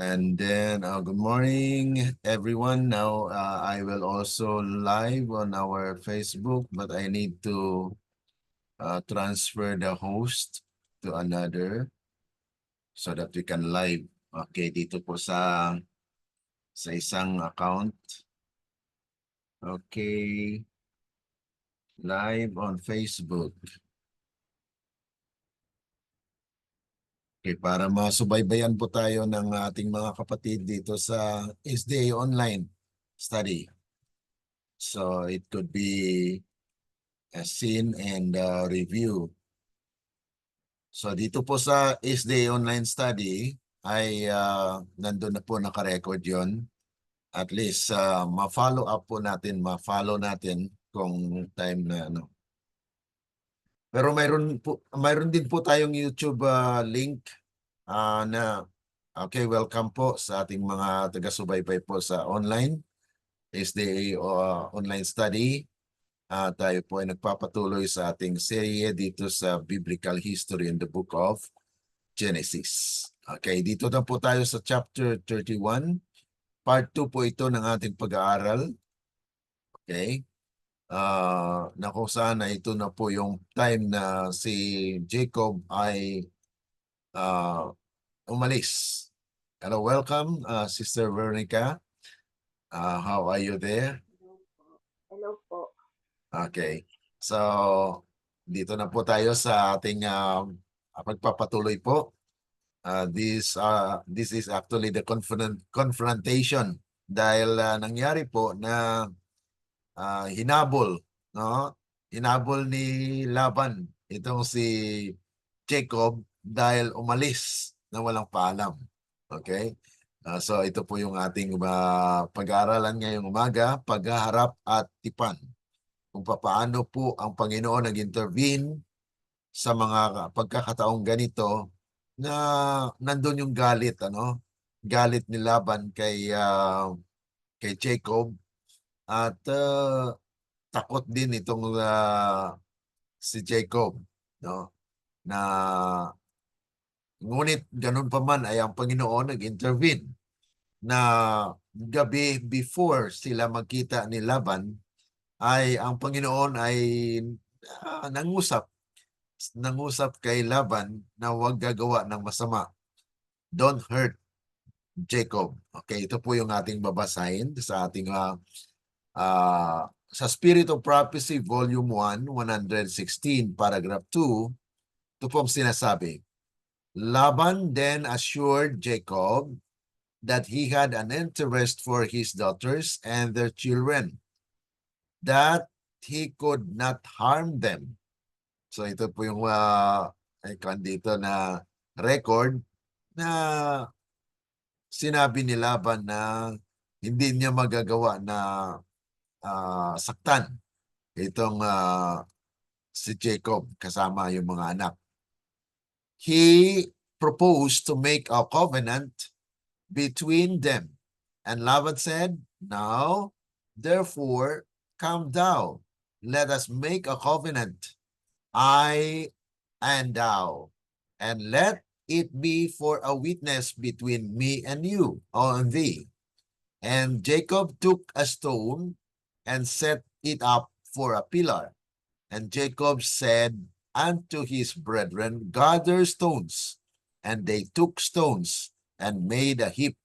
And then, good morning, everyone. Now, I will also live on our Facebook, but I need to transfer the host to another so that we can live. Okay, dito po sa isang account. Okay, live on Facebook. Okay, para masubaybayan po tayo ng ating mga kapatid dito sa SDA Online Study. So it could be a seen and review. So dito po sa SDA Online Study ay nandun na po naka-record yon. At least ma-follow up po natin, ma-follow natin kung time na ano. Pero mayroon din po tayong YouTube link na okay, welcome po sa ating mga taga-subaybay po sa online SDA online study. Tayo po ay nagpapatuloy sa ating serye dito sa Biblical History in the Book of Genesis. Okay, dito na po tayo sa chapter 31. Part 2 po ito ng ating pag-aaral. Okay. Na kung saan na ito na po yung time na si Jacob ay umalis. Hello, welcome, Sister Veronica. How are you there? Hello po. Okay. So, dito na po tayo sa ating pagpapatuloy po. This is actually the confrontation dahil nangyari po na hinabol, no? Hinabol ni Laban itong si Jacob dahil umalis na walang paalam. Okay? So ito po yung ating pag-aaralan ngayong umaga, paghaharap at tipan. Kung paano po ang Panginoon nag-intervene sa mga pagkakataong ganito na nandun yung galit, ano? Galit ni Laban kay Jacob at takot din itong si Jacob, no? Na ngunit ganun pa man ay ang Panginoon nag-intervene na gabi before sila magkita ni Laban ay ang Panginoon ay nangusap kay Laban na huwag gagawa ng masama. Don't hurt Jacob. Okay, ito po yung ating babasahin sa ating sa Spirit of Prophecy Volume 1, 116, Paragraph 2. Ito po ang sinasabi. Laban then assured Jacob that he had an interest for his daughters and their children, that he could not harm them. So ito po yung dito na record na sinabi ni Laban na hindi niya magagawa na saktan itong si Jacob kasama yung mga anak. He proposed to make a covenant between them. And Laban said, now, therefore, come thou, let us make a covenant, I and thou, and let it be for a witness between me and you, or thee. And Jacob took a stone and set it up for a pillar. And Jacob said unto his brethren, gather stones. And they took stones and made a heap.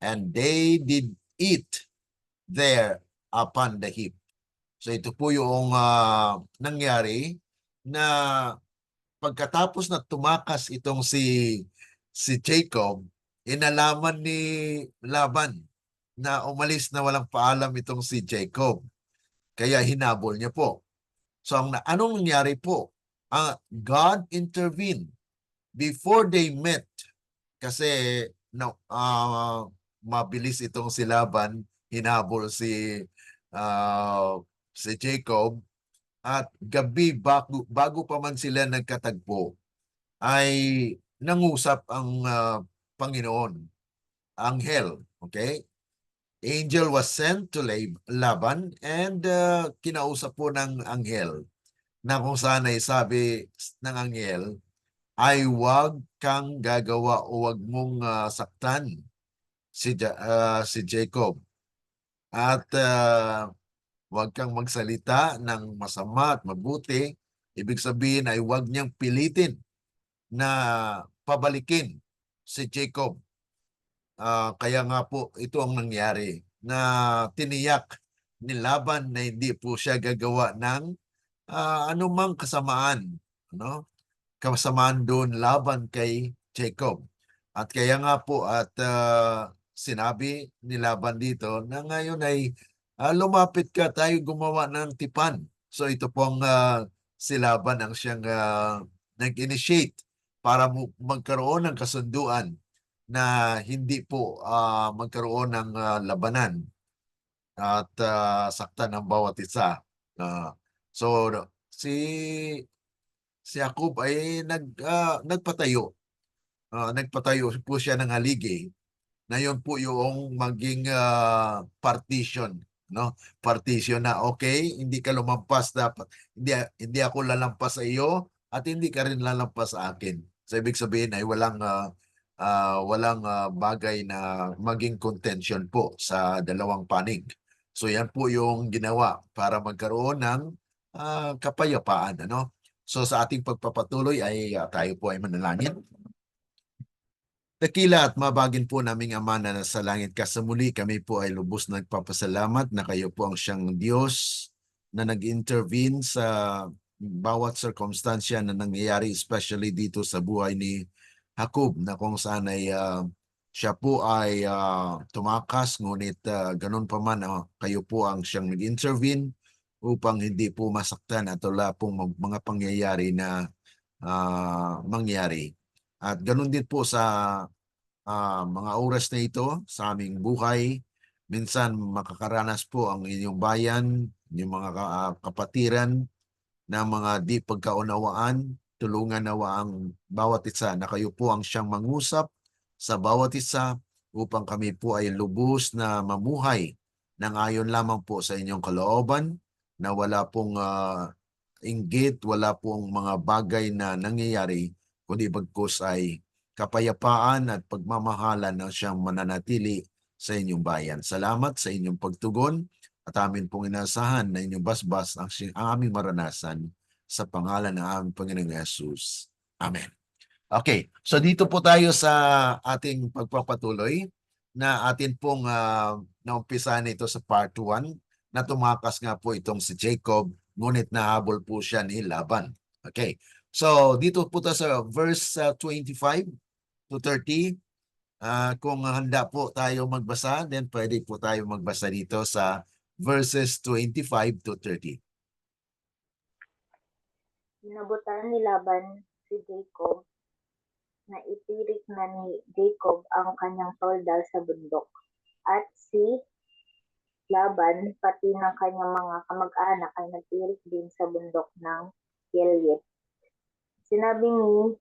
And they did eat there upon the heap. So ito po yung nangyari na pagkatapos na tumakas itong si Jacob, inalaman ni Laban na umalis na walang paalam itong si Jacob. Kaya hinabol niya po. So anong nangyari po? God intervened before they met kasi mabilis itong si Laban, hinabol si Jacob at gabi bago pa man sila nagkatagpo ay nangusap ang Panginoon, anghel, okay? Angel was sent to Laban and kinausap po ng anghel na kung saan ay sabi ng anghel ay huwag kang gagawa o huwag mong saktan si Jacob. At huwag kang magsalita ng masama at mabuti. Ibig sabihin ay huwag niyang pilitin na pabalikin si Jacob. Kaya nga po ito ang nangyari na tiniyak ni Laban na hindi po siya gagawa ng anumang kasamaan, ano? Kasamaan doon laban kay Jacob. At kaya nga po at sinabi ni Laban dito na ngayon ay lumapit ka, tayo gumawa ng tipan. So ito pong si Laban ang siyang nag-initiate para magkaroon ng kasunduan na hindi po magkaroon ng labanan at saktan ng bawat isa. So si Jacob ay nagpatayo. Nagpatayo po siya ng haligi na yun po yung maging partition, no? Partition na okay, hindi ka lumampas dapat. Hindi ako lalampas sa iyo at hindi ka rin lalampas sa akin. So ibig sabihin ay walang bagay na maging contention po sa dalawang panig. So yan po yung ginawa para magkaroon ng kapayapaan, ano? So sa ating pagpapatuloy ay tayo po ay manalangin. Dakila at mabagin po naming Ama na nasa langit ka, sa muli kami po ay lubos na nagpapasalamat na kayo po ang siyang Diyos na nag-intervene sa bawat circumstansya na nangyayari, especially dito sa buhay ni Jacob, na kung saan ay siya po ay tumakas, ngunit ganun pa man kayo po ang siyang nag-intervene upang hindi po masaktan at wala pong mga pangyayari na mangyari. At ganun din po sa mga oras na ito sa aming buhay. Minsan makakaranas po ang inyong bayan, yung mga kapatiran na mga di pagkaunawaan. Tulungan nawa ang bawat isa na kayo po ang siyang mangusap sa bawat isa upang kami po ay lubos na mamuhay nang ayon lamang po sa inyong kalooban, na wala pong inggit, wala pong mga bagay na nangyayari, kundi bagkus ay kapayapaan at pagmamahalan na siyang mananatili sa inyong bayan. Salamat sa inyong pagtugon at amin pong inasahan na inyong basbas ang aming maranasan sa pangalan ng aming Panginoong Yesus. Amen. Okay, so dito po tayo sa ating pagpapatuloy na atin pong naumpisahan ito sa part 1 na tumakas nga po itong si Jacob, ngunit nahabol po siya ni Laban. Okay, so dito po tayo sa verse 25 to 30. Kung handa po tayo magbasa, then pwede po tayo magbasa dito sa verses 25 to 30. Sinabutan ni Laban si Jacob na itirik na ni Jacob ang kanyang toldal sa bundok, at si Laban pati ng kanyang mga kamag-anak ay nagtirik din sa bundok ng Gilead. Sinabi ni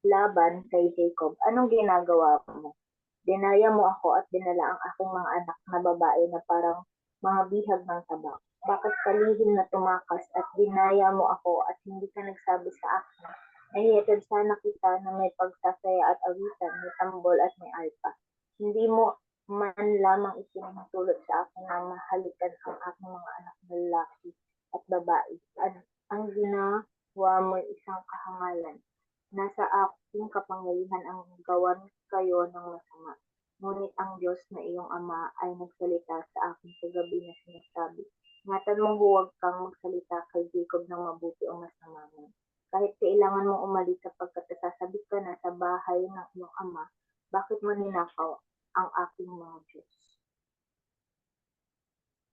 Laban kay Jacob, "Anong ginagawa mo? Dinaya mo ako at dinala ang aking mga anak na babae na parang mga bihag ng tabak. Bakit kalihim na tumakas at dinaya mo ako at hindi ka nagsabi sa akin? Nahihatid sana kita na may pagsasaya at awitan, may tambol at may arpa. Hindi mo man lamang ipinahintulot sa akin na mahalikan ang aking mga anak na lalaki at babae. At ang ginawa mo isang kahangalan. Nasa aking kapangyarihan ang gawan kayo ng masama. Ngunit ang Diyos na iyong ama ay nagsalita sa akin kagabi na sinasabi, ingatan mong huwag kang magsalita kay Jacob ng mabuti o masama mo. Kahit kailangan mong umalis sapagkat sasabit ka na sa bahay ng iyong ama, bakit mo ninakaw ang aking mga Diyos?"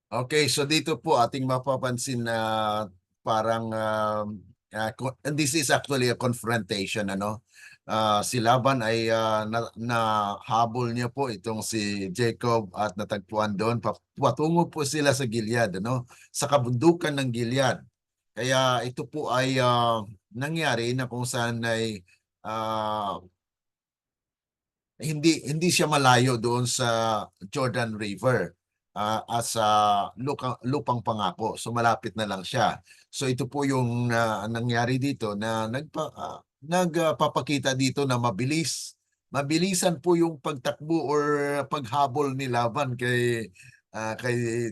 Okay, so dito po ating mapapansin na parang and this is actually a confrontation, ano? Si Laban ay nahabol niya po itong si Jacob at natagpuan doon. Patungo po sila sa Gilead, ano? Sa kabundukan ng Gilead. Kaya ito po ay nangyari na kung saan ay hindi siya malayo doon sa Jordan River at sa lupang pangako. So malapit na lang siya. So ito po yung nangyari dito na nagpapakita dito na mabilis mabilisan po yung pagtakbo or paghabol ni Laban kay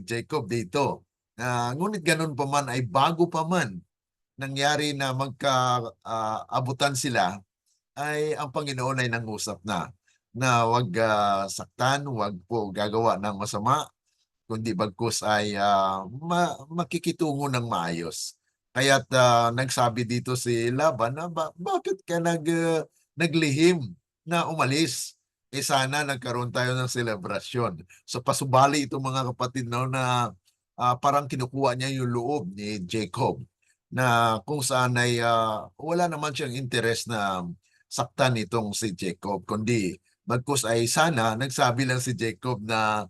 Jacob dito. Ngunit ganun pa man ay bago pa man nangyari na magka-abutan sila, ay ang Panginoon ay nangusap na wag saktan, wag po gagawa ng masama, kundi bagkus ay makikitungo ng maayos. Kaya't nagsabi dito si Laban na bakit ka naglihim na umalis? Sana nagkaroon tayo ng selebrasyon. So pasubali itong mga kapatid na parang kinukuha niya yung loob ni Jacob na kung saan ay wala naman siyang interes na saktan itong si Jacob, kundi bagkus ay sana nagsabi lang si Jacob ah,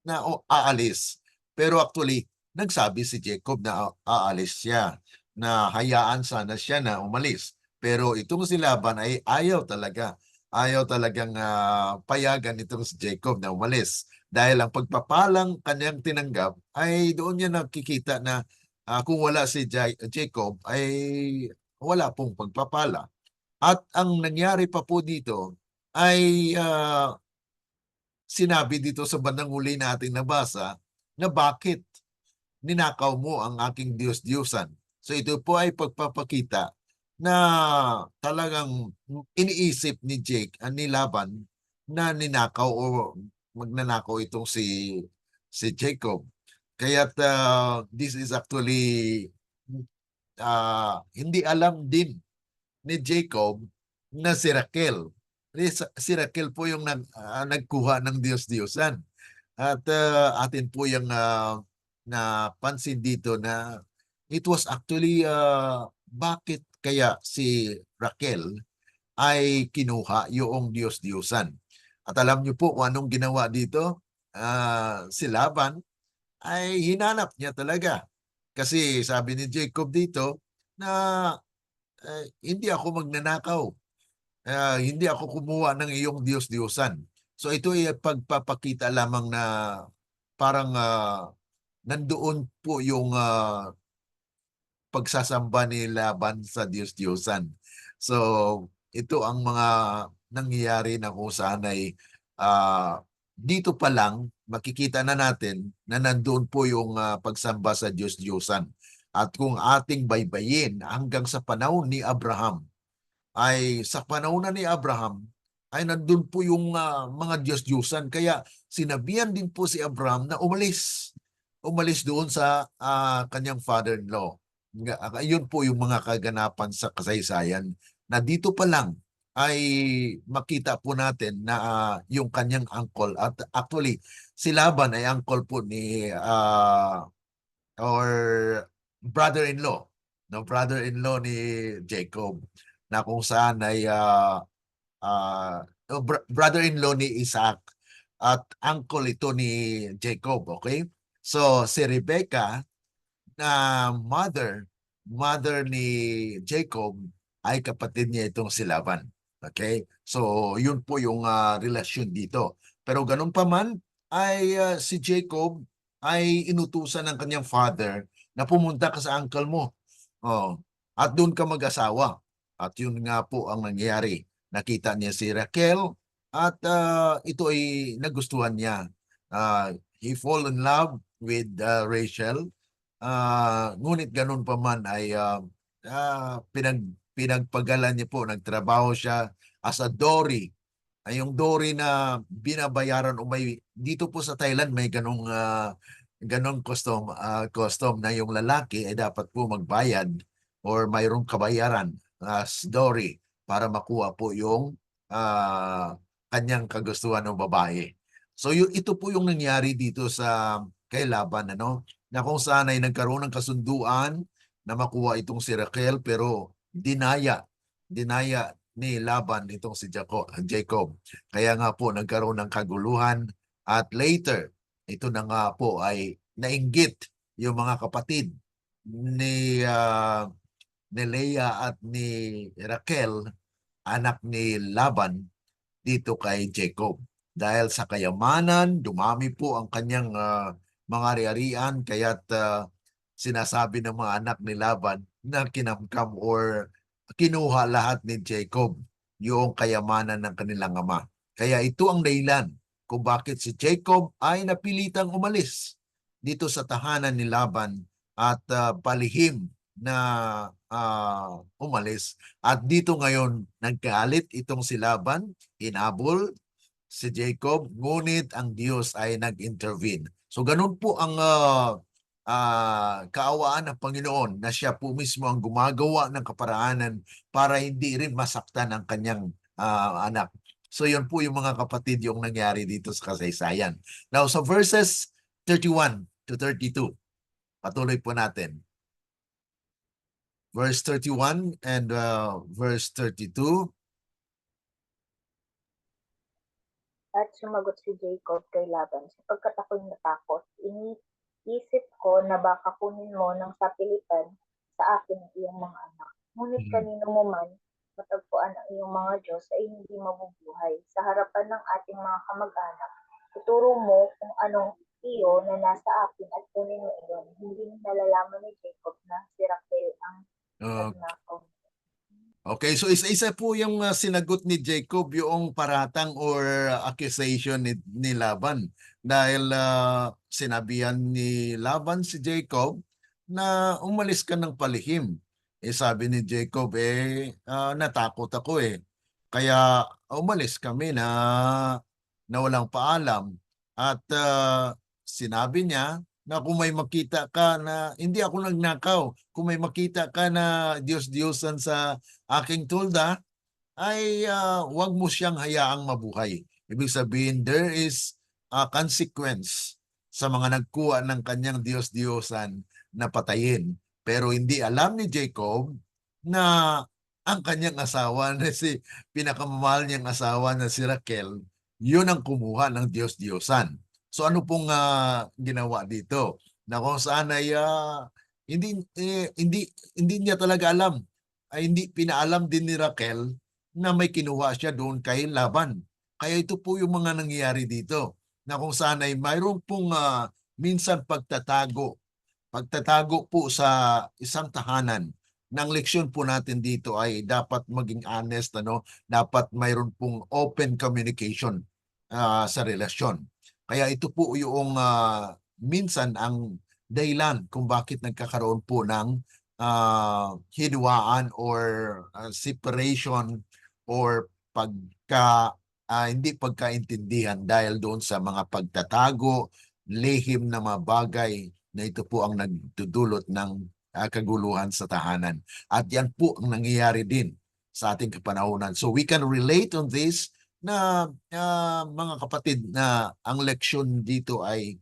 na aalis. Pero actually, nagsabi si Jacob na aalis siya, na hayaan sana siya na umalis. Pero itong si Laban ay ayaw talaga. Ayaw talagang payagan itong si Jacob na umalis. Dahil ang pagpapalang kanyang tinanggap ay doon niya nakikita na kung wala si Jacob ay wala pong pagpapala. At ang nangyari pa po dito ay sinabi dito sa bandang huli nating nabasa na bakit ninakaw mo ang aking Diyos-Diyosan. So ito po ay pagpapakita na talagang iniisip ni Laban na ninakaw o magnanakaw itong si Jacob. Kaya't this is actually hindi alam din ni Jacob na si Raquel. Si Raquel po yung nagkuha ng Diyos-Diyosan. At atin po yung napansin dito na it was actually bakit kaya si Raquel ay kinuha yung Diyos-Diyosan. At alam niyo po kung anong ginawa dito? Si Laban ay hinanap niya talaga. Kasi sabi ni Jacob dito na hindi ako magnanakaw. Hindi ako kumuha ng iyong Diyos-Diyosan. So ito ay pagpapakita lamang na parang nandoon po yung pagsasamba ni Laban sa Diyos-Diyosan. So ito ang mga nangyayari na kung saan ay dito pa lang makikita na natin na nandoon po yung pagsamba sa Diyos-Diyosan. At kung ating baybayin hanggang sa panahon ni Abraham, ay sa panahon na ni Abraham ay nandun po yung mga Diyos-Diyosan. Kaya sinabihan din po si Abraham na umalis. Umalis doon sa kanyang father-in-law. Yun po yung mga kaganapan sa kasaysayan na dito pa lang ay makita po natin na yung kanyang uncle. At actually, si Laban ay uncle po ni or brother-in-law. No, brother-in-law ni Jacob na kung saan ay brother-in-law ni Isaac at uncle ito ni Jacob, okay? So si Rebecca na mother ni Jacob ay kapatid niya itong si Laban. Okay? So yun po yung relasyon dito. Pero ganun pa man ay si Jacob ay inutusan ng kanyang father na pumunta ka sa uncle mo. Oh, at doon ka mag-asawa. At yun nga po ang nangyayari. Nakita niya si Raquel at ito ay nagustuhan niya. He fall in love with Rachel. Ngunit ganun pa man ay pinagpagalan niya po. Nagtrabaho siya as a dory. Ay yung dory na binabayaran o may dito po sa Thailand may ganong custom na yung lalaki ay dapat po magbayad or mayroong kabayaran as dory para makuha po yung kanyang kagustuhan ng babae. So ito po yung nangyari dito sa kay Laban, ano, na kung saan ay nagkaroon ng kasunduan na makuha itong si Raquel pero dinaya ni Laban itong si Jacob. Kaya nga po nagkaroon ng kaguluhan at later ito na nga po ay nainggit yung mga kapatid ni Leah at ni Raquel, anak ni Laban, dito kay Jacob. Dahil sa kayamanan, dumami po ang kanyang mga ari-arian, kaya't sinasabi ng mga anak ni Laban na kinamkam or kinuha lahat ni Jacob yung kayamanan ng kanilang ama. Kaya ito ang dahilan kung bakit si Jacob ay napilitang umalis dito sa tahanan ni Laban at palihim na umalis. At dito ngayon nagkaalit itong si Laban, inabol si Jacob, ngunit ang Diyos ay nag-intervene. So ganun po ang kaawaan ng Panginoon na siya po mismo ang gumagawa ng kaparaanan para hindi rin masaktan ang kanyang anak. So yun po yung mga kapatid yung nangyari dito sa kasaysayan. Now sa verses 31 to 32, patuloy po natin. Verse 31 and verse 32. At sumagot si Jacob kay Laban, sapagkat ako'y natakot, iniisip ko na baka kunin mo ng sapilitan sa akin ang iyong mga anak. Ngunit kanino mo man matagpuan ang iyong mga Diyos ay hindi mabubuhay. Sa harapan ng ating mga kamag-anak, ituro mo kung anong iyo na nasa akin at kunin mo iyon. Hindi nalalaman ni Jacob na si Rachel ang Uh, nagnakaw. Okay, so isa-isa po yung sinagot ni Jacob yung paratang or accusation ni Laban. Dahil sinabihan ni Laban si Jacob na umalis ka ng palihim. Sabi ni Jacob, natakot ako eh. Kaya umalis kami na walang paalam. At sinabi niya na kung may makita ka na hindi ako nagnakaw, kung may makita ka na Diyos-Diyosan sa aking tulda, ay wag mo siyang hayaang mabuhay. Ibig sabihin, there is a consequence sa mga nagkuha ng kanyang Diyos-Diyosan na patayin. Pero hindi alam ni Jacob na ang kanyang asawa na si pinakamamahal niyang asawa na si Raquel, yun ang kumuha ng Diyos-Diyosan. So ano pong ginawa dito? Na kung saan ay hindi niya talaga alam, ay hindi pinaalam din ni Raquel na may kinuha siya doon kay Laban. Kaya ito po yung mga nangyayari dito, na kung saan ay mayroon pong minsan pagtatago po sa isang tahanan. Ng leksyon po natin dito ay dapat maging honest, dapat mayroon pong open communication sa relasyon. Kaya ito po yung minsan ang dahilan kung bakit nagkakaroon po ng hidwaan or separation or hindi pagkaintindihan dahil doon sa mga pagtatago, lihim na mga bagay na ito po ang nagdudulot ng kaguluhan sa tahanan. At yan po ang nangyayari din sa ating kapanahunan. So we can relate on this na mga kapatid, na ang leksyon dito ay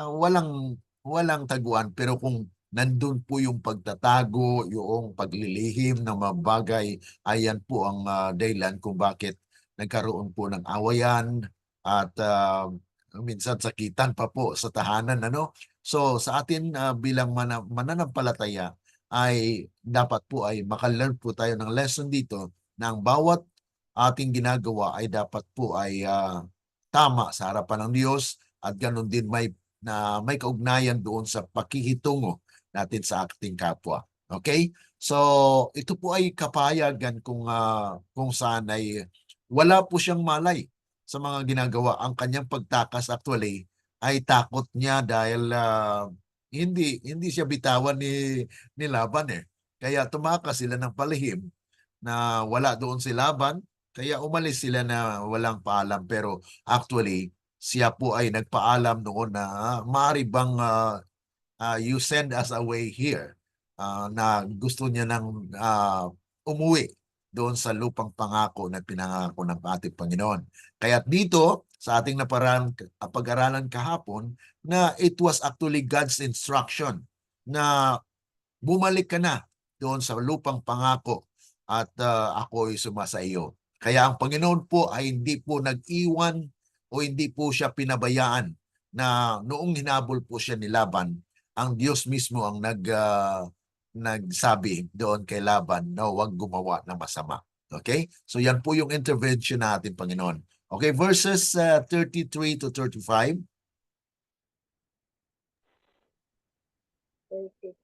walang taguan, pero kung nandun po yung pagtatago, yung paglilihim ng mga bagay, ayan po ang dahilan kung bakit nagkaroon po ng awayan at minsan sakitan pa po sa tahanan, So sa atin bilang mananampalataya ay dapat po ay makalearn po tayo ng lesson dito na ang bawat ating ginagawa ay dapat po ay tama sa harapan ng Diyos, at ganun din may kaugnayan doon sa pakikitungo natin sa ating kapwa. Okay? So ito po ay kapayagan kung saan ay wala po siyang malay sa mga ginagawa. Ang kanyang pagtakas actually ay takot niya dahil hindi siya bitawan ni Laban eh. Kaya tumakas sila ng palihim na wala doon si Laban, kaya umalis sila na walang paalam. Pero actually, siya po ay nagpaalam noon na maaari bang you send us away here, na gusto niya nang umuwi doon sa lupang pangako na pinangako ng ating Panginoon. Kaya dito, sa ating pag-aralan kahapon, na it was actually God's instruction na bumalik ka na doon sa lupang pangako at ako ay sumasa iyo. Kaya ang Panginoon po ay hindi po nag-iwan o hindi po siya pinabayaan na noong hinabol po siya ni Laban, ang Diyos mismo ang nagsabi doon kay Laban na huwag gumawa ng masama. Okay? So yan po yung intervention natin, Panginoon. Okay, verses 33 to 35. 33.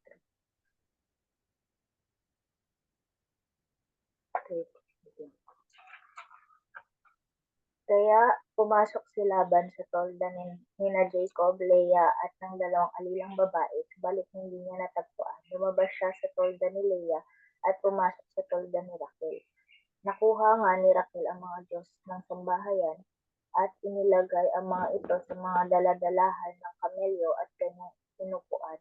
Kaya pumasok si Laban sa tolda nina Jacob, Leah at ng dalawang alilang babae, subalit hindi niya natagpuan. Lumabas siya sa tolda ni Leah at pumasok sa tolda ni Raquel. Nakuha nga ni Raquel ang mga Diyos ng sambahayan at inilagay ang mga ito sa mga daladalahan ng kamelyo at kanyang inupuan.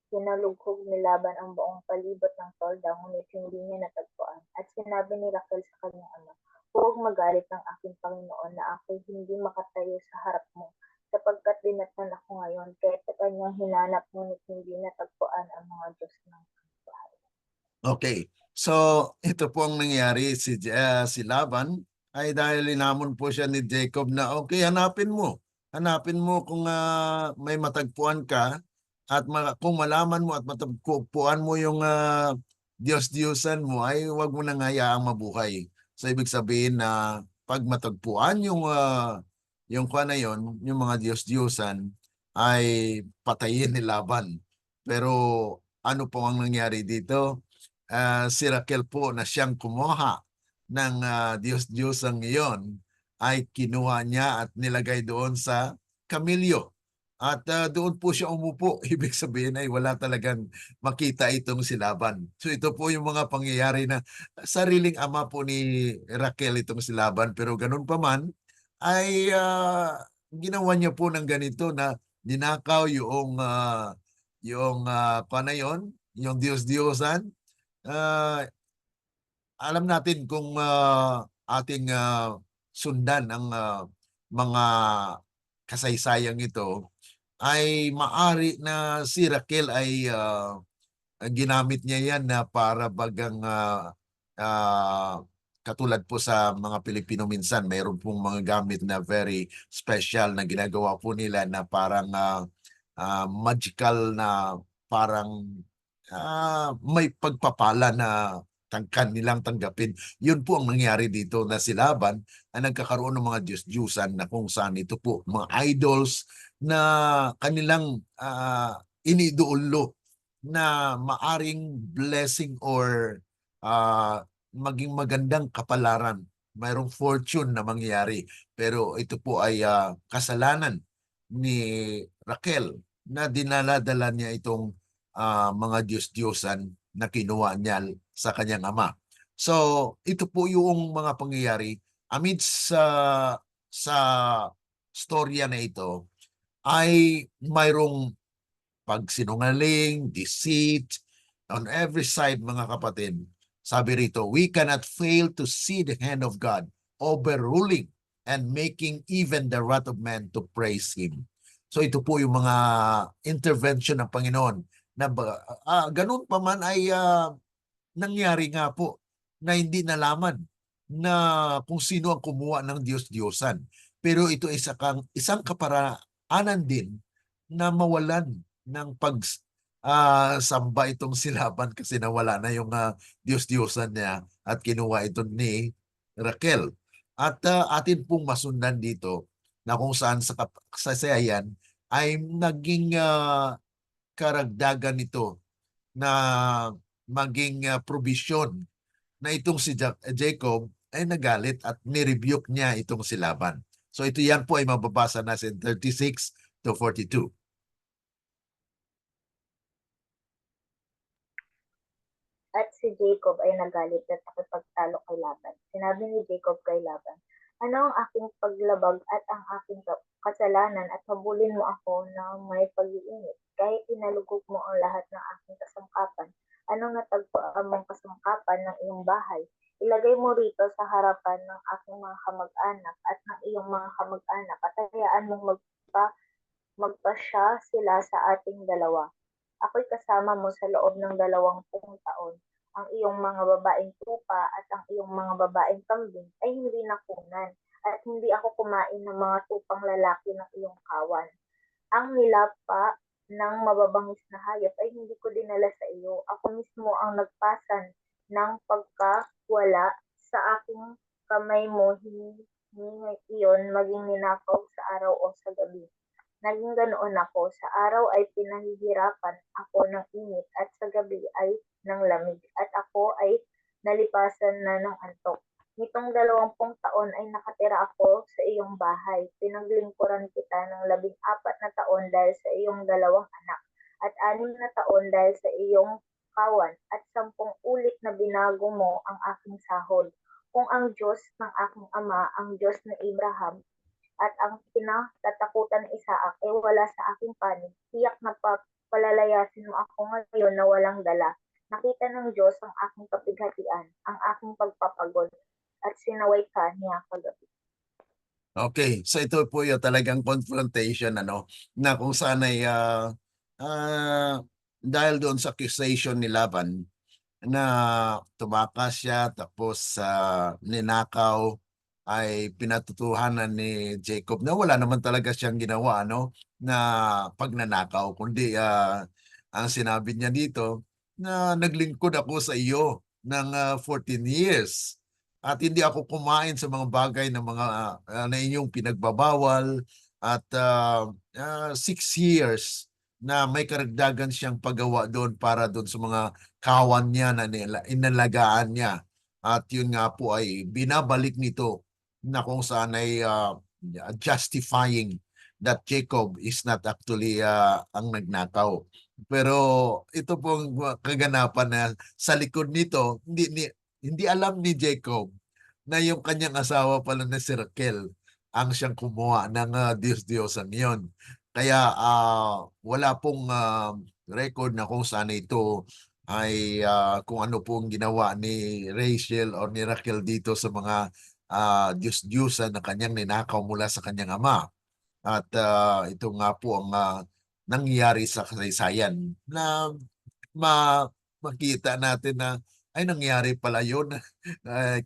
Sinalugkog ni Laban ang buong palibot ng tolda, ngunit hindi niya natagpuan. At sinabi ni Raquel sa kanyang ama, "Huwag magalit ng aking Panginoon na ako'y hindi makatayo sa harap mo, sapagkat dinatnan ako ngayon." Kaya sa kanyang hinanap, ngunit hindi natagpuan ang mga Diyos ng sambahayan. Okay. So, ito po ang nangyari. Si Laban ay dahil linamon po siya ni Jacob na, okay, hanapin mo. Hanapin mo kung may matagpuan ka at kung malaman mo at matagpuan mo yung Diyos-Diyosan mo, ay huwag mo nang hayaang mabuhay. So, ibig sabihin na pag matagpuan yung kuha na yon, yung mga Diyos-Diyosan, ay patayin ni Laban. Pero ano po ang nangyari dito? Si Raquel po na siyang kumuha ng Diyos-Diyosang iyon ay kinuha niya at nilagay doon sa kamilyo. At doon po siya umupo. Ibig sabihin ay wala talagang makita itong si Laban. So ito po yung mga pangyayari na sariling ama po ni Raquel itong si Laban. Pero ganun pa man ay ginawa niya po ng ganito na ninakaw paano yun, yung Diyos-Diyosan. Alam natin kung ating sundan ang mga kasaysayang ito, ay maari na si Raquel ay ginamit niya yan na para bagang katulad po sa mga Pilipino minsan, mayroon pong mga gamit na very special na ginagawa po nila na parang magical na parang may pagpapala na kanilang tanggapin. Yun po ang nangyari dito na si Laban ay nagkakaroon ng mga Diyos-Diyusan na kung saan ito po, mga idols na kanilang iniidolo na maaring blessing or maging magandang kapalaran. Mayroong fortune na mangyayari. Pero ito po ay kasalanan ni Raquel na dinala-dala niya itong mga Diyos-Diyosan na kinuha niya sa kanyang ama. So, ito po yung mga pangyayari amidst sa storya na ito ay mayroong pagsinungaling, deceit, on every side mga kapatid. Sabi rito, we cannot fail to see the hand of God overruling and making even the wrath of man to praise Him. So ito po yung mga intervention ng Panginoon na ganun pa man ay nangyari nga po na hindi nalaman na kung sino ang kumuha ng Diyos-Diyosan. Pero ito ay isang kaparaanan din na mawalan ng samba itong si Laban kasi nawala na yung Diyos-Diyosan niya at kinuha ito ni Raquel. At atin pong masundan dito na kung saan sa kasasayan ay naging karagdagan ito na maging provision na itong si Jacob ay nagalit at nirebuke niya itong si Laban. So ito yan po ay mababasa na sa 36 to 42. At si Jacob ay nagalit at nakipagtalo kay Laban. Sinabi ni Jacob kay Laban, "Ano ang aking paglabag at ang aking kasalanan at habulin mo ako na may pag-iinit? Kahit inalugog mo ang lahat ng aking kasangkapan, anong natagpuan mong kasangkapan ng iyong bahay? Ilagay mo rito sa harapan ng aking mga kamag-anak at ng iyong mga kamag-anak at hayaan mong magpasya sila sa ating dalawa. Ako'y kasama mo sa loob ng 20 taon. Ang iyong mga babaeng tupa at ang iyong mga babaeng kambing ay hindi nakunan, at hindi ako kumain ng mga tupang lalaki ng iyong kawan. Ang nilapa ng mababangis na hayop ay hindi ko dinala sa iyo. Ako mismo ang nagpasan ng pagkawala sa aking kamay mo, hiningi iyon maging ninakaw sa araw o sa gabi. Naging ganoon ako, sa araw ay pinahihirapan ako ng init at sa gabi ay ng lamig, at ako ay nalipasan na ng antok. Nitong 20 taon ay nakatira ako sa iyong bahay. Pinaglingkuran kita ng 14 na taon dahil sa iyong 2 anak, at 6 na taon dahil sa iyong kawan, at 10 ulit na binago mo ang aking sahod. Kung ang Diyos ng aking ama, ang Diyos ni Abraham, at ang kinatatakutan ni Isaac ay wala sa aking panig, tiyak na palalayasin mo ako ngayon na walang dala. Nakita ng Diyos ang aking kapighatian, ang aking pagpapagod, at sinaway ka niya kagabi. Okay, so ito po yung talagang confrontation na kung saan ay dahil doon sa accusation ni Laban na tumakas siya tapos ninakaw ay pinatutuhanan ni Jacob na wala naman talaga siyang ginawa na pagnanakaw kundi ang sinabi niya dito na naglingkod ako sa iyo ng 14 years at hindi ako kumain sa mga bagay na mga na inyong pinagbabawal at 6 years na may karagdagan siyang paggawa doon para doon sa mga kawan niya na inalagaan niya. At yun nga po ay binabalik nito na kung saan ay justifying that Jacob is not actually ang nagnakaw. Pero ito pong kaganapan na sa likod nito, hindi alam ni Jacob na yung kanyang asawa pala na si Raquel ang siyang kumuha ng Diyos-Diyosan yon. Kaya wala pong record na kung saan ito ay kung ano pong ginawa ni Rachel or ni Raquel dito sa mga Diyos-Diyosan na kanyang ninakaw mula sa kanyang ama. At ito nga po ang nangyari sa kasaysayan na makita natin na ay nangyari pala yun.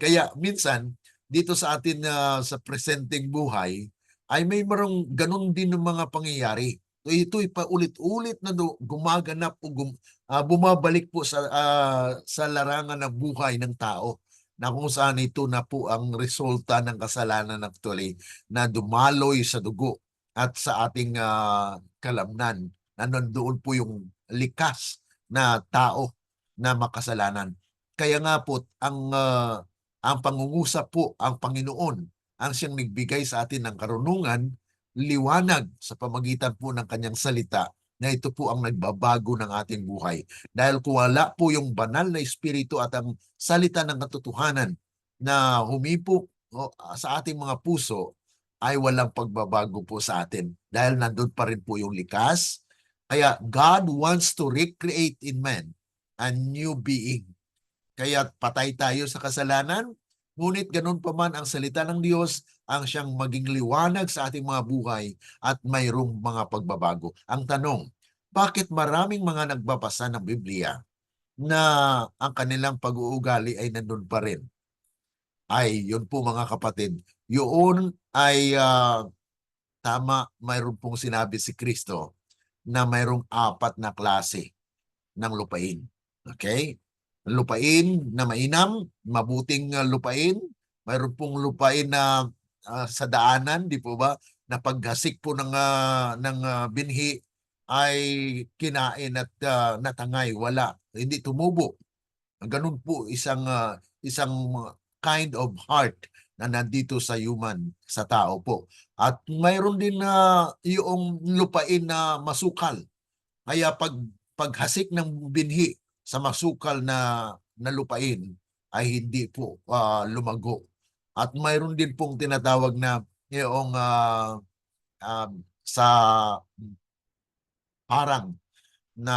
Kaya minsan dito sa atin sa presenting buhay ay may marong ganun din ng mga pangyayari. So, ito'y paulit-ulit na gumaganap o bumabalik po sa larangan ng buhay ng tao na kung saan ito na po ang resulta ng kasalanan actually na dumaloy sa dugo at sa ating kalamnan na nandoon po yung likas na tao na makasalanan. Kaya nga po ang pangungusap po ang Panginoon ang siyang nagbigay sa atin ng karunungan, liwanag sa pamagitan po ng kanyang salita na ito po ang nagbabago ng ating buhay. Dahil kung wala po yung banal na espiritu at ang salita ng katotohanan na humipok sa ating mga puso, ay walang pagbabago po sa atin. Dahil nandun pa rin po yung likas. Kaya God wants to recreate in man a new being. Kaya patay tayo sa kasalanan, ngunit ganun pa man ang salita ng Diyos ang siyang maging liwanag sa ating mga buhay at mayroong mga pagbabago. Ang tanong, bakit maraming mga nagbabasa ng Biblia na ang kanilang pag-uugali ay nandun pa rin? Ay, yun po mga kapatid, yun ay tama, mayroon pong sinabi si Kristo na mayroong 4 na klase ng lupain. Okay? Lupain na mainam, mabuting lupain. Mayroon pong lupain na sa daanan, di po ba? Na paggasik po ng binhi ay kinain at natangay, wala. Hindi tumubo. Ganun po isang kind of heart na nandito sa human, sa tao po. At mayroon din na yung lupain na masukal. Kaya paghasik ng binhi sa masukal na lupain ay hindi po lumago. At mayroon din pong tinatawag na yung sa parang na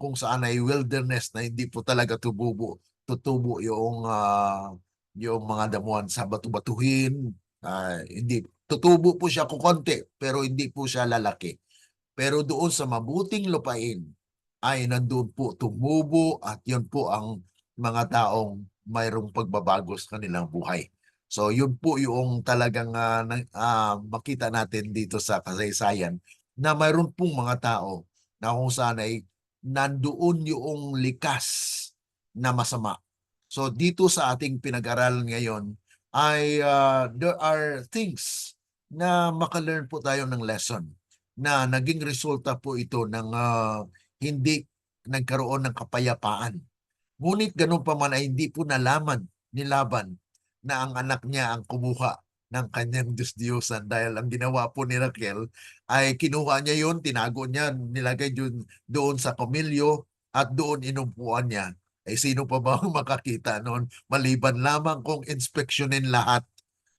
kung saan ay wilderness na hindi po talaga tutubo yung mga damuhan sa batu-batuhin. Hindi tutubo po siya kukonti pero hindi po siya lalaki. Pero doon sa mabuting lupain ay nandun po tumubo at yun po ang mga taong mayroong pagbabago sa kanilang buhay. So yun po yung talagang makita natin dito sa kasaysayan na mayroon pong mga tao na kung saan ay nandoon yung likas na masama. So dito sa ating pinag-aralan ngayon ay there are things na makalearn po tayo ng lesson na naging resulta po ito ng hindi nagkaroon ng kapayapaan. Ngunit ganun pa man ay hindi po nalaman ni Laban na ang anak niya ang kumuha ng kanyang Diyos-Diyosan dahil ang ginawa po ni Raquel ay kinuha niya yun, tinago niya, nilagay doon sa komilyo at doon inumpuan niya. Eh sino pa ba ang makakita noon maliban lamang kung inspeksyonin lahat.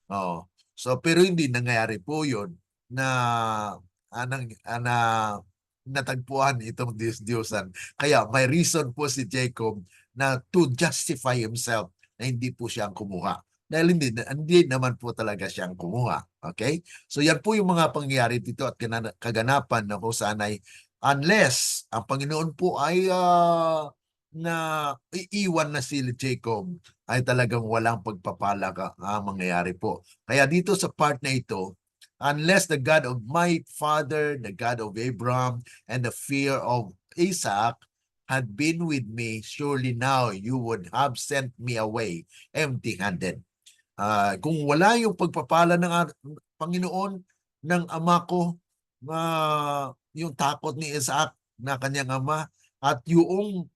Oh. So pero hindi nangyari po 'yon na na natagpuan itong Diyos-Diyosan. Kaya may reason po si Jacob na to justify himself na hindi po siya ang kumuha. Dahil hindi naman po talaga siyang kumuha. Okay? So yan po yung mga pangyayari dito at kaganapan na kung saan ay unless ang Panginoon po ay na iiwan na si Jacob ay talagang walang pagpapala mangyayari po. Kaya dito sa part na ito, unless the God of my father, the God of Abraham, and the fear of Isaac had been with me, surely now you would have sent me away empty-handed. Kung wala yung pagpapala ng Panginoon ng ama ko, yung takot ni Isaac na kanyang ama at yung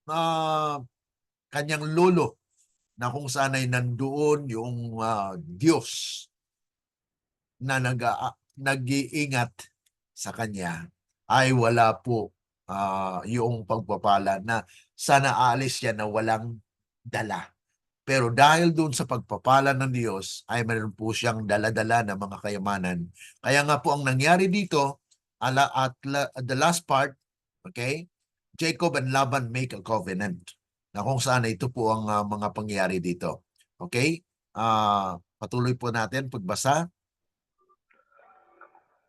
kanyang lolo na kung saan ay nandoon yung Diyos na nag-iingat sa kanya, ay wala po yung pagpapala na sana aalis siya na walang dala. Pero dahil doon sa pagpapala ng Diyos, ay mayroon po siyang dala-dala na mga kayamanan. Kaya nga po ang nangyari dito, at the last part, okay, Jacob and Laban make a covenant. Na kung saan ito po ang mga pangyayari dito. Okay? Patuloy po natin pagbasa.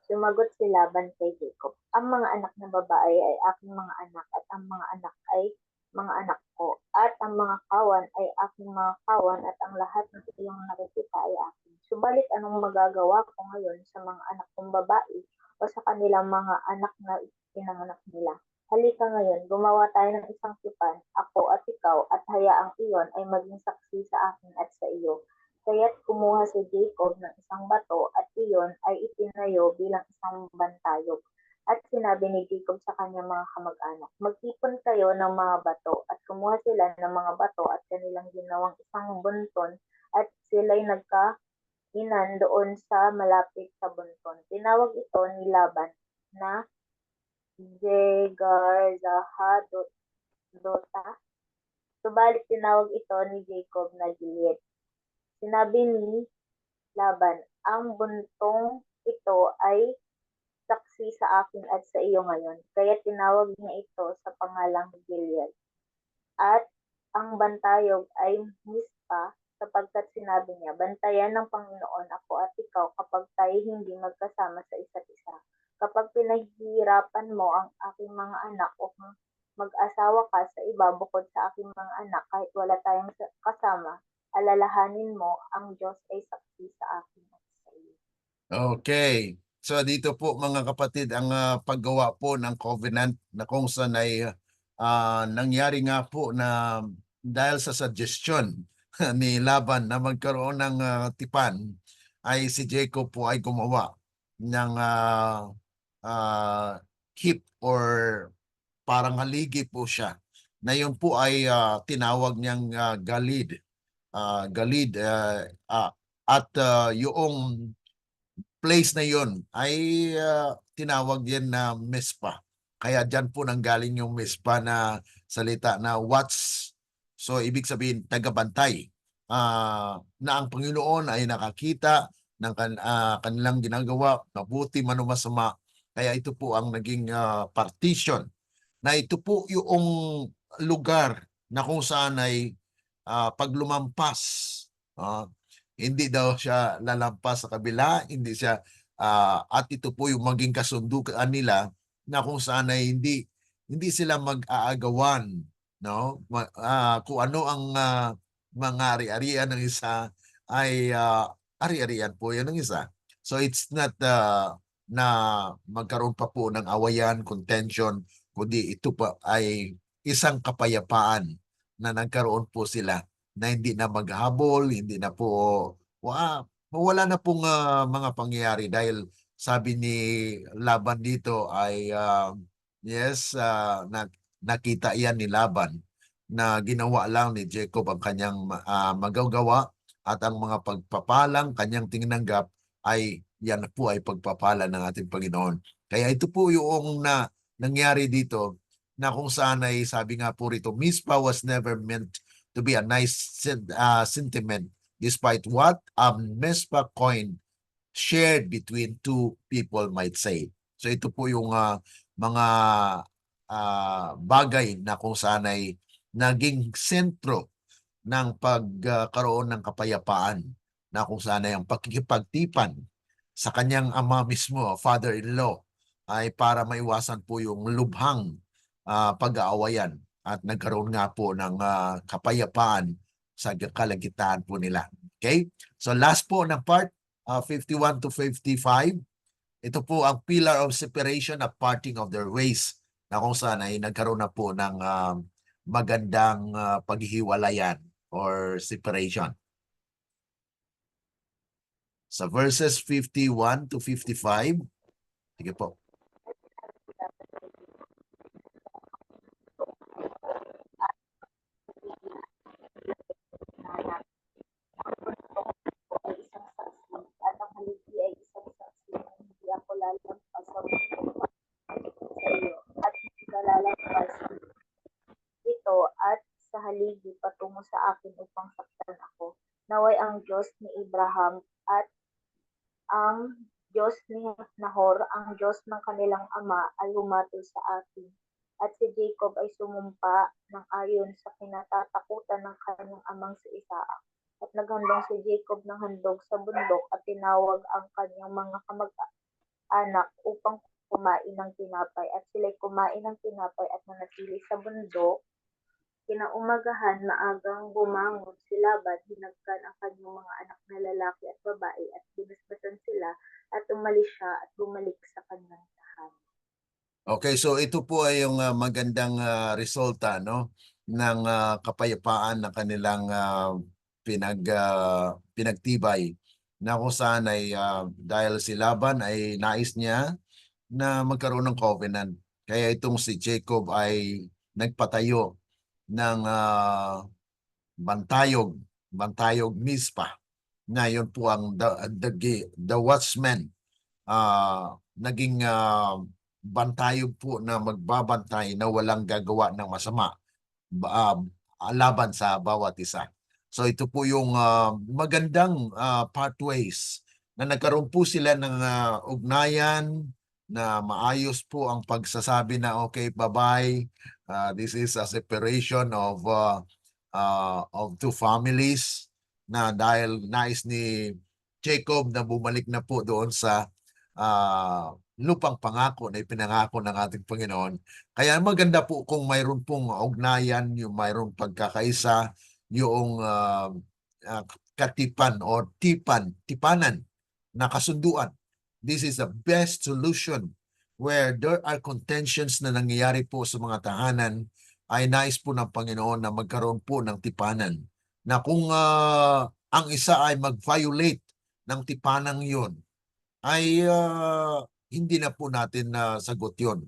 Sumagot si Laban kay Jacob, "Ang mga anak na babae ay aking mga anak at ang mga anak ay mga anak ko, at ang mga kawan ay aking mga kawan at ang lahat ng iyong nakikita ay akin. Subalit anong magagawa ko ngayon sa mga anak kong babae o sa kanilang mga anak na pinanganak nila? Halika ngayon, gumawa tayo ng isang tipan, ako at ikaw, at hayaang iyon ay maging saksi sa akin at sa iyo." Kaya't kumuha si Jacob ng isang bato at iyon ay itinayo bilang isang bantayog. At sinabi ni Jacob sa kanyang mga kamag-anak, "Magtipon kayo ng mga bato." At kumuha sila ng mga bato at kanilang ginawang isang bunton at sila'y nagkainan doon sa malapit sa bunton. Tinawag ito ni Laban na Jegar-Sahadota, subalit tinawag ito ni Jacob na Gilead. Sinabi ni Laban, "Ang buntong ito ay saksi sa akin at sa iyo ngayon." Kaya tinawag niya ito sa pangalang Gilead. At ang bantayog ay Mispa, sapagkat sinabi niya, "Bantayan ng Panginoon ako at ikaw kapag tayo hindi magkasama sa isa't isa. Kapag pinaghihirapan mo ang aking mga anak o kung mag-asawa ka sa iba bukod sa aking mga anak kahit wala tayong kasama, alalahanin mo, ang Diyos ay saksi sa akin at sa iyo." Okay. So dito po mga kapatid ang paggawa po ng covenant na kung saan ay nangyari nga po na dahil sa suggestion ni Laban na magkaroon ng tipan ay si Jacob po ay gumawa ng hip or parang haligi po siya na yun po ay tinawag niyang galid. Galid at yung place na yon ay tinawag yan na Mespa. Kaya dyan po nanggaling yung Mespa na salita na watch. So ibig sabihin tagabantay. Na ang Panginoon ay nakakita ng kanilang ginagawa, mabuti man o masama. Kaya ito po ang naging partition. Na ito po yung lugar na kung saan ay pag lumampas, hindi daw siya lalampas sa kabila, hindi siya at ito po yung maging kasunduan nila na kung saan ay hindi sila mag-aagawan, no? Kung ano ang mga ari-arian ng isa ay ari-arian po 'yan ng isa. So it's not na magkaroon pa po ng awayan, contention, kundi ito pa ay isang kapayapaan na nagkaroon po sila na hindi na maghabol, hindi na po wala na pong mga pangyayari dahil sabi ni Laban dito ay yes, nakita iyan ni Laban na ginawa lang ni Jacob ang kanyang magagawa at ang mga pagpapalang kanyang tinanggap ay yan po ay pagpapala ng ating Panginoon. Kaya ito po yung nangyari dito na kung saan ay sabi nga po rito, Mizpah was never meant to be a nice sentiment despite what a Mizpah coin shared between two people might say. So ito po yung mga bagay na kung saan ay naging sentro ng pagkaroon ng kapayapaan na kung saan ay ang pakikipagtipan sa kanyang ama mismo, father-in-law, ay para maiwasan po yung lubhang pag-aawayan at nagkaroon nga po ng kapayapaan sa kalagitnaan po nila. Okay? So last po ng part, 51 to 55, ito po ang pillar of separation at parting of their ways na kung saan ay nagkaroon na po ng magandang paghihiwalayan or separation. Sa verses 51 to 55, sige po. Ay isang saksi at ang haligi ay isang saksi na hindi ako lalampas sa mundo sa iyo at hindi ka lalampas ito at sa haligi patungo sa akin upang saktan ako. Naway ang Diyos ni Abraham at ang Diyos ni Nahor, ang Diyos ng kanilang ama ay humatol sa akin. At si Jacob ay sumumpa ng ayon sa kinatatakutan ng kanyang amang si Isaac. At naghandog si Jacob ng handog sa bundok at tinawag ang kanyang mga kamag-anak upang kumain ng tinapay. At sila'y kumain ng tinapay at nanatili sa bundok. Kinaumagahan, maagang bumangon si Laban, hinagkan ang kanyang mga anak na lalaki at babae at binasbasan sila at umalis siya at bumalik sa kanyang tahanan. Okay, so ito po ay yung magandang resulta no ng kapayapaan na kanilang pinagtibay na kung saan ay dahil si Laban ay nais niya na magkaroon ng covenant. Kaya itong si Jacob ay nagpatayo ng bantayog Mizpah na yun po ang the watchman naging bantayog po na magbabantay na walang gagawa ng masama laban sa bawat isa. So ito po yung magandang pathways na nagkaroon po sila ng ugnayan na maayos po ang pagsasabi na okay, bye-bye. This is a separation of two families na dahil nais ni Jacob na bumalik na po doon sa lupang pangako na ipinangako ng ating Panginoon. Kaya maganda po kung mayroon pong ugnayan, yung mayroong pagkakaisa, yung katipan o tipanan na kasunduan. This is the best solution where there are contentions na nangyayari po sa mga tahanan ay nais po ng Panginoon na magkaroon po ng tipanan. Na kung ang isa ay mag-violate ng tipanang yun, ay hindi na po natin sagot yun.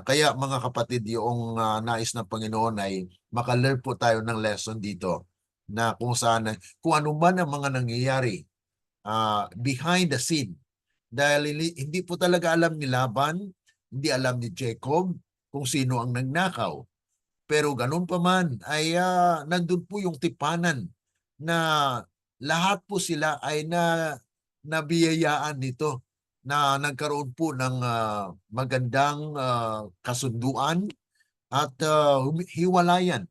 Kaya mga kapatid, yung nais ng Panginoon ay makalearn po tayo ng lesson dito na kung saan, kung ano man ang mga nangyayari behind the scene. Dahil hindi po talaga alam ni Laban, hindi alam ni Jacob kung sino ang nagnakaw. Pero ganun pa man ay nandun po yung tipanan na lahat po sila ay nabiyayaan nito na nagkaroon po ng magandang kasunduan at hiwalayan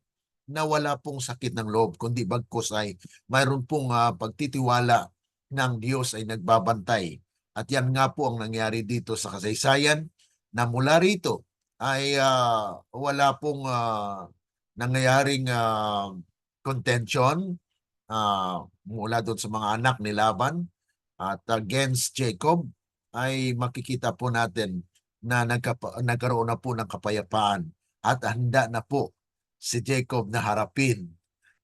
na wala pong sakit ng loob, kundi bagkus ay mayroon pong pagtitiwala ng Diyos ay nagbabantay. At yan nga po ang nangyari dito sa kasaysayan na mula rito ay wala pong nangyayaring contention mula doon sa mga anak ni Laban at against Jacob ay makikita po natin na nagkaroon na po ng kapayapaan at handa na po si Jacob na harapin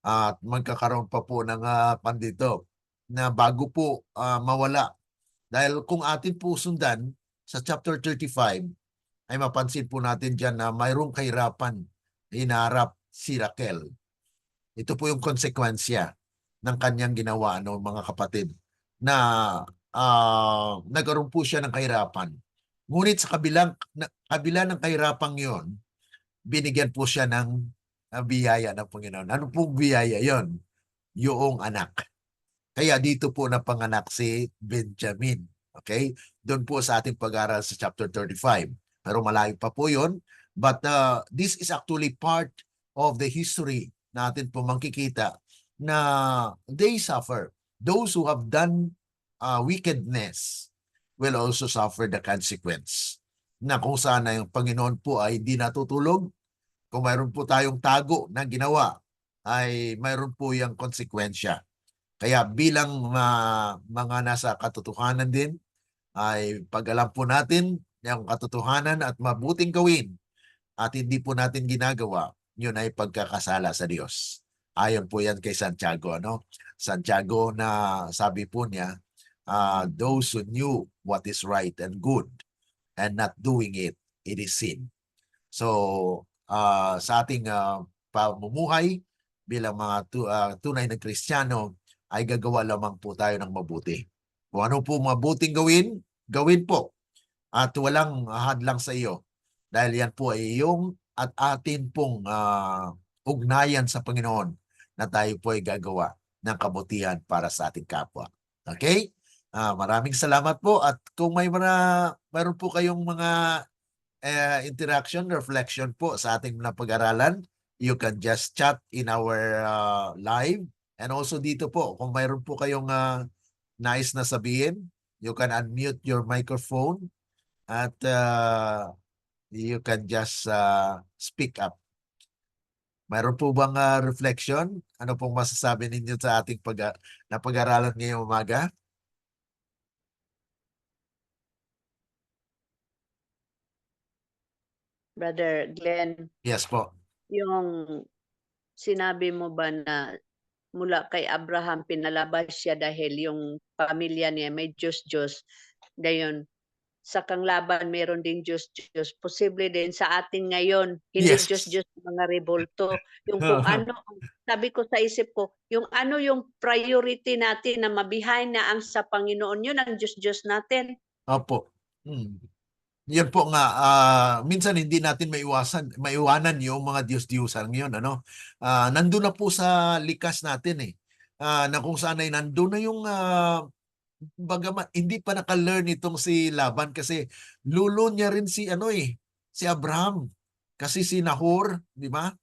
at magkakaroon pa po ng pandito na bago po mawala. Dahil kung atin po sundan sa chapter 35, ay mapansin po natin dyan na mayroong kahirapan hinaharap si Raquel. Ito po yung konsekwensya ng kanyang ginawa, no, mga kapatid, na nagkaroon po siya ng kahirapan. Ngunit sa kabila ng kahirapang yon, binigyan po siya ng biyaya ng Panginoon. Ano pong biyaya yon? Yung anak. Kaya dito po napanganak si Benjamin. Okay? Doon po sa ating pag-aaral sa chapter 35. Pero malayo pa po yun. But this is actually part of the history natin po makikita na they suffer. Those who have done wickedness will also suffer the consequence. Na kung sana yung Panginoon po ay hindi natutulog, kung mayroon po tayong tago na ginawa, ay mayroon po yung konsekwensya. Kaya bilang mga nasa katotohanan din, ay pag-alam po natin yung katotohanan at mabuting gawin at hindi po natin ginagawa, yun ay pagkakasala sa Diyos. Ayon po yan kay Santiago. Ano? Santiago na sabi po niya, those who knew what is right and good and not doing it, it is sin. So, sa ating pamumuhay bilang mga tunay na Kristiyano, ay gagawa lamang po tayo ng mabuti. Kung ano po mabuting gawin, gawin po. At walang hadlang sa iyo. Dahil yan po ay iyong at atin pong ugnayan sa Panginoon na tayo po ay gagawa ng kabutihan para sa ating kapwa. Okay? Maraming salamat po. At kung mayroon po kayong mga interaction, reflection po sa ating napag-aralan, you can just chat in our live. And also dito po, kung mayroon po kayong nais na sabihin, you can unmute your microphone at you can just speak up. Mayroon po bang reflection? Ano pong masasabi ninyo sa ating napag-aralan ngayong umaga? Brother Glenn, Yes po. yung sinabi mo ba na mula kay Abraham pinalabas siya dahil yung pamilya niya may Diyos-Diyos. Gayon, sa Kanglaban meron din Diyos-Diyos. Posible din sa atin ngayon, hindi Yes. Diyos-Diyos mga rebolto. Yung kung ano, sabi ko sa isip ko, yung ano yung priority natin na mabihay na ang sa Panginoon, yun ang Diyos-Diyos natin. Opo. Yan po nga, minsan hindi natin maiwanan yung mga Diyos-Diyosan ngayon. Ano? Nandun na po sa likas natin eh. Na kung saan ay nandun na yung, bagamat hindi pa naka-learn itong si Laban kasi lulo niya rin si Abraham. Kasi si Nahor, di ba?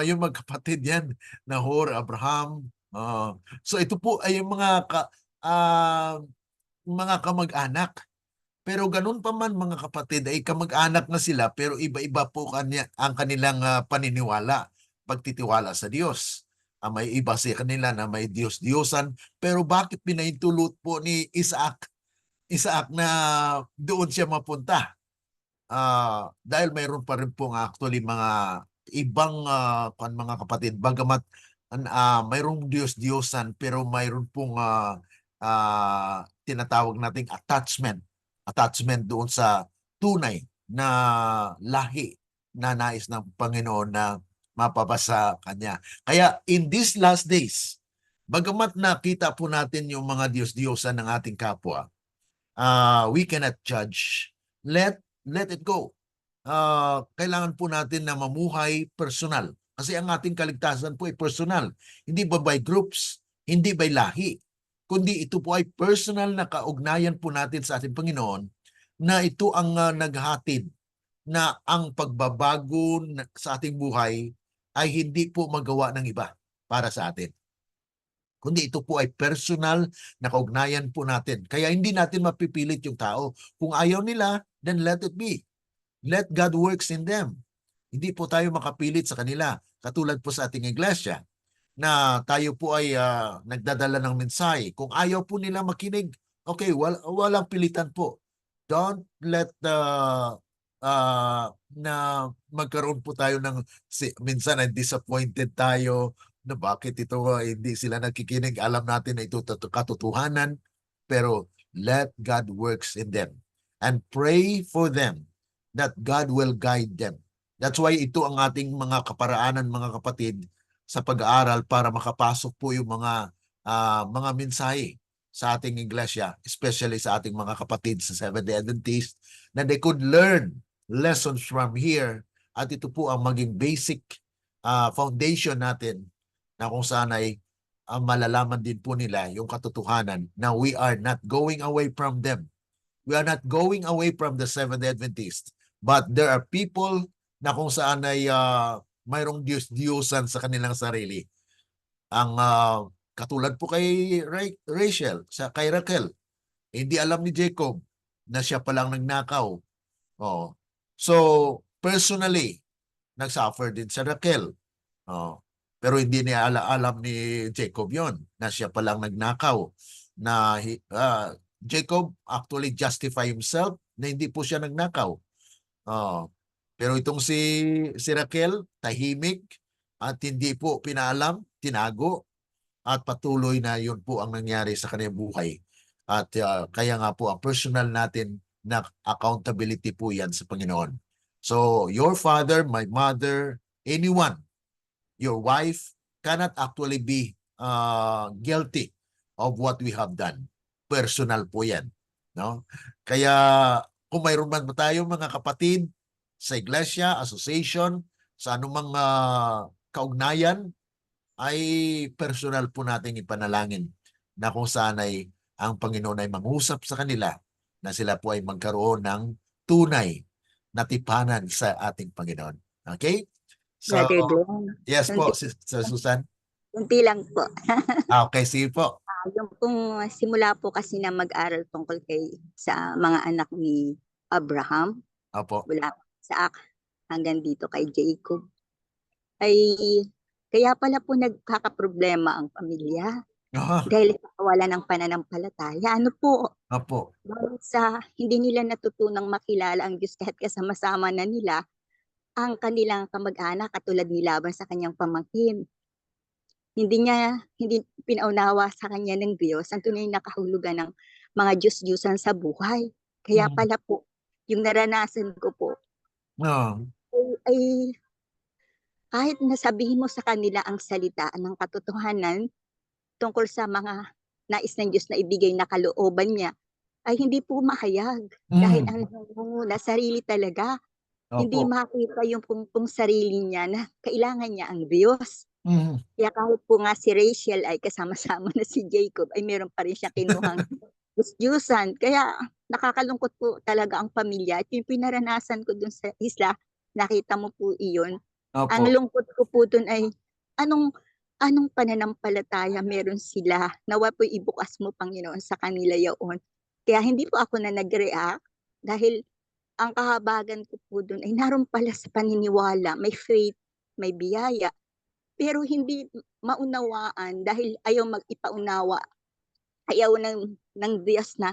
Yung magkapatid yan, Nahor, Abraham. So ito po ay yung mga kamag-anak. Pero ganun pa man mga kapatid, ay kamag-anak na sila pero iba-iba po ang kanilang paniniwala, pagtitiwala sa Diyos. May iba sa kanila na may Diyos-Diyosan, pero bakit pinahintulot po ni Isaac na doon siya mapunta? Dahil mayroon pa rin pong actually mga ibang mga kapatid, bagamat mayroong Diyos-Diyosan pero mayroon pong tinatawag nating attachment doon sa tunay na lahi na nais ng Panginoon na mapabasa Kanya. Kaya in these last days, bagamat nakita po natin yung mga Diyos-Diyosan ng ating kapwa, we cannot judge. Let it go. Kailangan po natin na mamuhay personal. Kasi ang ating kaligtasan po ay personal. Hindi ba by groups, hindi by lahi, kundi ito po ay personal na kaugnayan po natin sa ating Panginoon na ito ang naghatid na ang pagbabago sa ating buhay ay hindi po magawa ng iba para sa atin. Kundi ito po ay personal na kaugnayan po natin. Kaya hindi natin mapipilit yung tao. Kung ayaw nila, then let it be. Let God works in them. Hindi po tayo makapilit sa kanila. Katulad po sa ating iglesia na tayo po ay nagdadala ng mensahe. Kung ayaw po nila makinig, okay, walang pilitan po. Don't let na magkaroon po tayo ng minsan ay disappointed tayo na bakit ito hindi sila nakikinig. Alam natin na ito katotohanan, pero let God works in them and pray for them that God will guide them. That's why ito ang ating mga kaparaanan, mga kapatid, sa pag-aaral para makapasok po yung mga mensahe sa ating iglesia, especially sa ating mga kapatid sa Seventh-day Adventist, na they could learn lessons from here. At ito po ang maging basic foundation natin na kung saan ay malalaman din po nila yung katotohanan na we are not going away from them. We are not going away from the Seventh-day Adventist. But there are people na kung saan ay mayroong Diyos-Diyosan sa kanilang sarili. Ang katulad po kay Rachel, kay Raquel, hindi alam ni Jacob na siya palang nagnakaw. Oh. So, personally, nagsuffer din sa Raquel. Oh. Pero hindi niya alam ni Jacob yon na siya palang nagnakaw. Na Jacob actually justify himself na hindi po siya nagnakaw. Oh. Pero itong si Raquel, tahimik at hindi po pinaalam, tinago, at patuloy na yun po ang nangyari sa kanyang buhay. At kaya nga po ang personal natin na accountability po yan sa Panginoon. So your father, my mother, anyone, your wife cannot actually be guilty of what we have done. Personal po yan. No? Kaya kung mayroon man tayo mga kapatid sa iglesia, association, sa anumang kaugnayan, ay personal po nating ipanalangin na kung saan ay ang Panginoon ay mangusap sa kanila na sila po ay magkaroon ng tunay na tipanan sa ating Panginoon. Okay? So, Brother Glenn, yes po, Sir Susan. kunti lang po. Okay, sige po. Yung pong simula po kasi na mag-aral tungkol sa mga anak ni Abraham, Opo. mula sa hanggang dito kay Jacob, ay kaya pala po nagkakaproblema ang pamilya dahil sa kawalan ng pananampalataya. Ano po? Opo. Dahil sa hindi nila natutunang makilala ang Diyos kahit kasama-sama na nila ang kanilang kamag-anak katulad ni Laban sa kanyang pamangkin. Hindi pinaunawa sa kanya ng Diyos ang tunay na kahulugan ng mga Diyos-Diyusan sa buhay. Kaya pala po, yung naranasan ko po, ay kahit nasabihin mo sa kanila ang salita ng katotohanan tungkol sa mga nais ng Diyos na ibigay na kalooban niya, ay hindi po mahayag. Dahil ang nangunguna, sarili talaga. Opo. Hindi makita yung pong sarili niya na kailangan niya ang Diyos. Kaya kahit po nga si Rachel ay kasama-sama na si Jacob, ay meron pa rin siya kinuhang Diyos-Diyusan. Kaya nakakalungkot po talaga ang pamilya. At yung pinaranasan ko dun sa isla, nakita mo po iyon. Opo. Ang lungkot ko po dun ay anong pananampalataya meron sila. Nawa po ibukas mo, Panginoon, sa kanila yaon. Kaya hindi po ako na nag-react dahil ang kahabagan ko po dun ay naroon pala sa paniniwala, may faith, may biyaya, pero hindi maunawaan dahil ayaw mag-ipaunawa, ayaw ng Diyos na,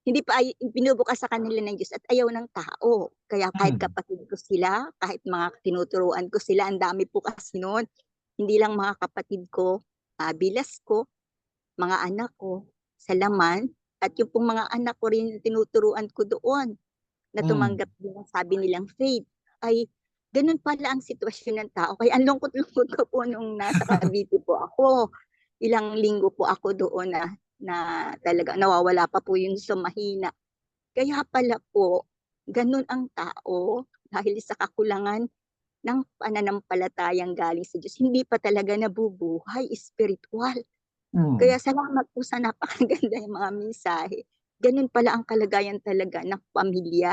hindi pa binubukas sa kanila ng Diyos at ayaw ng tao. Kaya kahit kapatid ko sila, kahit mga tinuturuan ko sila, ang dami po kasi noon, hindi lang mga kapatid ko, bilas ko, mga anak ko, sa laman, at yung pong mga anak ko rin tinuturuan ko doon, na tumanggap din ang sabi nilang faith, ay ganun pala ang sitwasyon ng tao. Kaya ang lungkot-lungkot ko po nung nasa Cavite po ako. Ilang linggo po ako doon na talaga nawawala pa po yun sa mahina. Kaya pala po, ganun ang tao dahil sa kakulangan ng pananampalatayang galing sa Diyos. Hindi pa talaga nabubuhay, spiritual. Kaya salamat po sa napakaganda yung mga mensahe. Ganun pala ang kalagayan talaga ng pamilya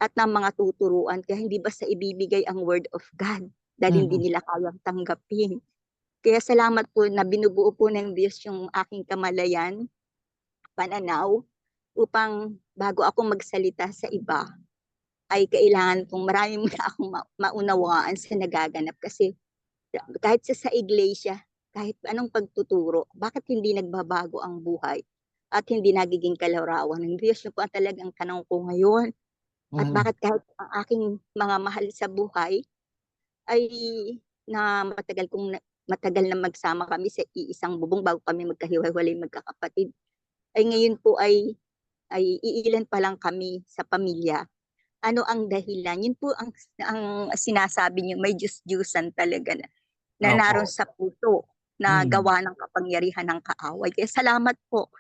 at ng mga tuturuan. Kaya hindi basta ibibigay ang word of God dahil hindi nila kayang tanggapin. Kaya salamat po na binubuo po ng Diyos yung aking kamalayan, pananaw, upang bago ako magsalita sa iba, ay kailangan kong marami muna akong maunawaan sa nagaganap. Kasi kahit sa iglesia, kahit anong pagtuturo, bakit hindi nagbabago ang buhay at hindi nagiging kalarawan ng Diyos? Yun po ang talagang tanong ko ngayon. At bakit kahit ang aking mga mahal sa buhay ay na matagal na magsama kami sa iisang bubong bago kami magkahiwalay magkakapatid, ay ngayon po ay iilan pa lang kami sa pamilya. Ano ang dahilan? Yun po ang sinasabi niyo, may Diyos-Diyusan talaga na na Opo. naroon sa puso na Mm. gawa ng kapangyarihan ng kaaway. Kaya salamat po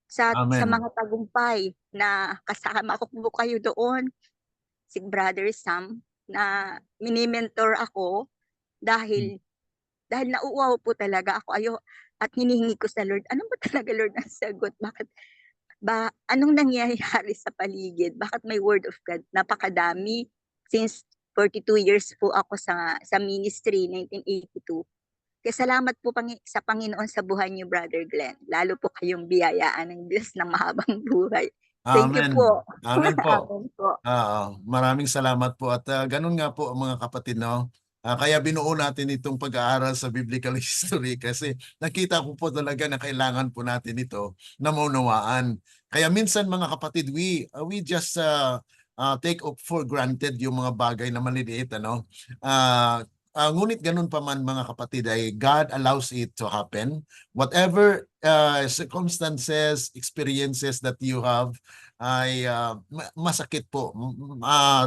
sa Amen. mga tagumpay na kasama ko po kayo doon, si Brother Sam, na mini-mentor ako dahil nauuaw po talaga ako at hinihingi ko sa Lord, ano ba talaga Lord ang sagot? Bakit anong nangyayari sa paligid? Bakit may word of God? Napakadami. Since 42 years po ako sa ministry, 1982. Kaya salamat po sa Panginoon sa buhay niyo, Brother Glenn. Lalo po kayong biyayaan ng Diyos ng mahabang buhay. Thank you Amen. po. Amen po. Amen po. Oo, maraming salamat po at ganun nga po mga kapatid, no? Kaya binuo natin itong pag-aaral sa biblical history kasi nakita ko po talaga na kailangan po natin ito na maunawaan. Kaya minsan mga kapatid, we just take for granted yung mga bagay na maliliit, ano? Ngunit ganun pa man mga kapatid ay God allows it to happen. Whatever circumstances, experiences that you have, ay masakit po.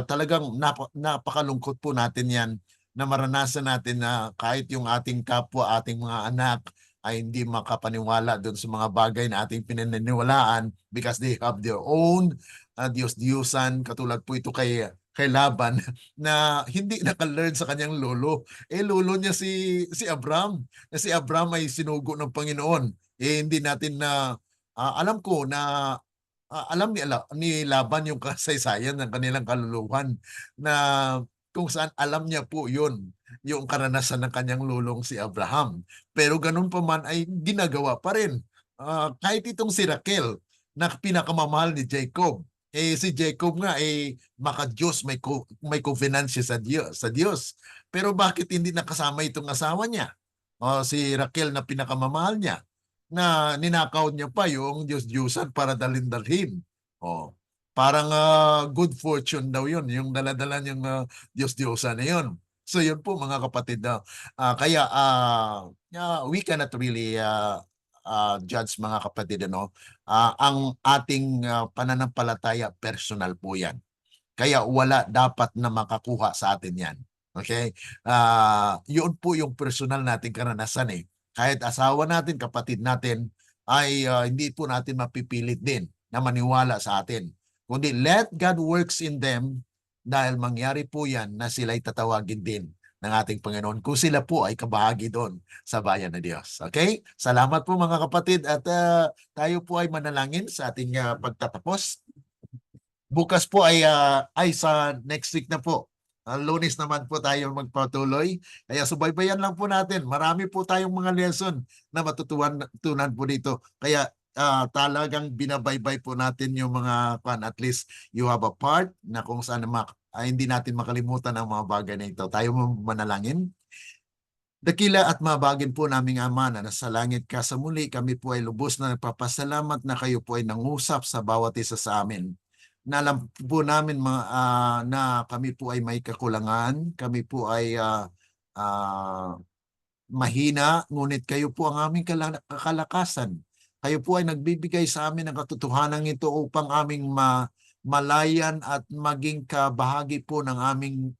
Talagang napakalungkot po natin yan na maranasan natin na kahit yung ating kapwa, ating mga anak ay hindi makapaniwala doon sa mga bagay na ating pinaniniwalaan because they have their own Diyos-Diyusan. Katulad po ito kay Laban na hindi naka-learn sa kanyang lolo. Lolo niya si Abraham. Si Abraham ay sinugo ng Panginoon. Hindi natin na alam ko na alam ni Laban yung kasaysayan ng kanilang kaluluhan na kung saan alam niya po yun, yung karanasan ng kanyang lulong si Abraham. Pero ganun pa man ay ginagawa pa rin. Kahit itong si Raquel na pinakamamahal ni Jacob, si Jacob nga maka-Diyos, may covenant siya sa Diyos. Pero bakit hindi nakasama itong asawa niya? Si Raquel na pinakamamahal niya, na ninakaw niya pa yung Diyos-Diyusan para dalhin-dalhin. Parang good fortune daw yun, yung daladala niyang Diyos-Diyusan na yun. So yun po mga kapatid. Kaya we cannot really judge mga kapatid. Ang ating pananampalataya, personal po yan. Kaya wala dapat na makakuha sa atin yan. Okay? Yun po yung personal nating karanasan eh. Kahit asawa natin, kapatid natin, ay hindi po natin mapipilit din na maniwala sa atin. Kundi let God works in them dahil mangyari po yan na sila'y tatawagin din ng ating Panginoon kung sila po ay kabahagi doon sa bayan ng Diyos. Okay? Salamat po mga kapatid at tayo po ay manalangin sa ating pagtatapos. Bukas po ay sa next week na po. Lunes naman po tayo magpatuloy. Kaya subaybayan lang po natin. Marami po tayong mga lesson na matutunan po dito. Kaya talagang binabaybay po natin yung mga at least you have a part na kung saan hindi natin makalimutan ang mga bagay na ito. Tayo manalangin. Dakila at mabagin po naming Ama na nasa langit ka, sa muli kami po ay lubos na nagpapasalamat na kayo po ay nangusap sa bawat isa sa amin. Nalam po namin na kami po ay may kakulangan, kami po ay mahina, ngunit kayo po ang aming kalakasan. Kayo po ay nagbibigay sa amin ng katotohanan ito upang aming malayan at maging kabahagi po ng aming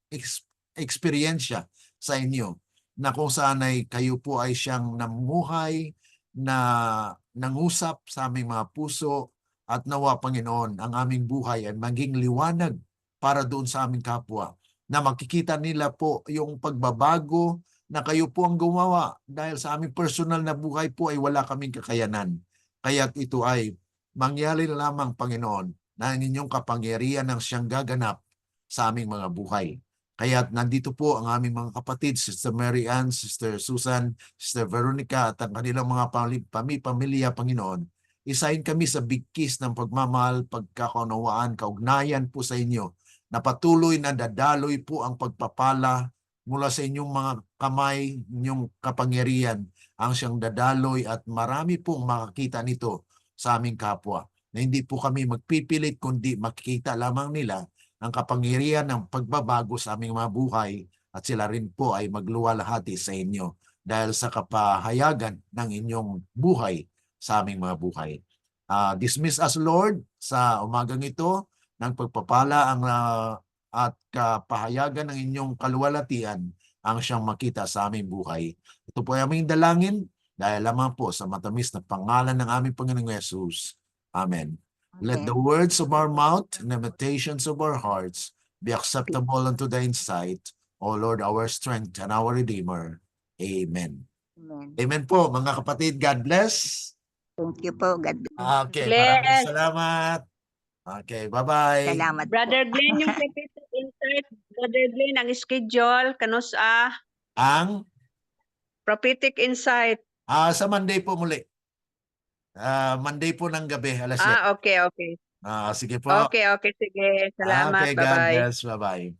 eksperyensya sa inyo, na kung saan ay kayo po ay siyang namuhay, na nangusap sa aming mga puso, at nawa, Panginoon, ang aming buhay ay maging liwanag para doon sa aming kapwa, na makikita nila po yung pagbabago na kayo po ang gumawa dahil sa aming personal na buhay po ay wala kaming kakayanan. Kaya't ito ay mangyari lamang, Panginoon, na ang inyong kapangyarihan ang siyang gaganap sa aming mga buhay. Kaya't nandito po ang aming mga kapatid, Sister Mary Ann, Sister Susan, Sister Veronica, at ang kanilang mga pamilya, Panginoon. Isahin kami sa bigkis ng pagmamahal, pagkakaunawaan, kaugnayan po sa inyo, na patuloy na dadaloy po ang pagpapala mula sa inyong mga kamay, inyong kapangyarihan, ang siyang dadaloy at marami pong makakita nito sa aming kapwa. Na hindi po kami magpipilit, kundi makikita lamang nila ang kapangyarihan ng pagbabago sa aming mga buhay at sila rin po ay magluwalhati sa inyo dahil sa kapahayagan ng inyong buhay sa aming mga buhay. Dismiss us, Lord, sa umagang ito ng pagpapala at kapahayagan ng inyong kaluwalhatian ang siyang makita sa aming buhay. Ito po ay aming dalangin dahil lamang po sa matamis na pangalan ng aming Panginoong Yesus. Amen. Let the words of our mouth and the meditations of our hearts be acceptable unto thine sight, O Lord, our strength and our Redeemer. Amen. Amen. Amen po, mga kapatid. God bless. Thank you po. God bless. Okay, Bless. maraming salamat. Okay, bye-bye. Salamat po. Brother Glenn, yung prophetic insight, Brother Glenn, ang schedule, kanus Ang prophetic insight. sa Monday po muli. Monday po ng gabi, alas 7. Okay. Sige po. Okay, sige. Salamat. Okay, God Bye-bye. bless. Bye-bye.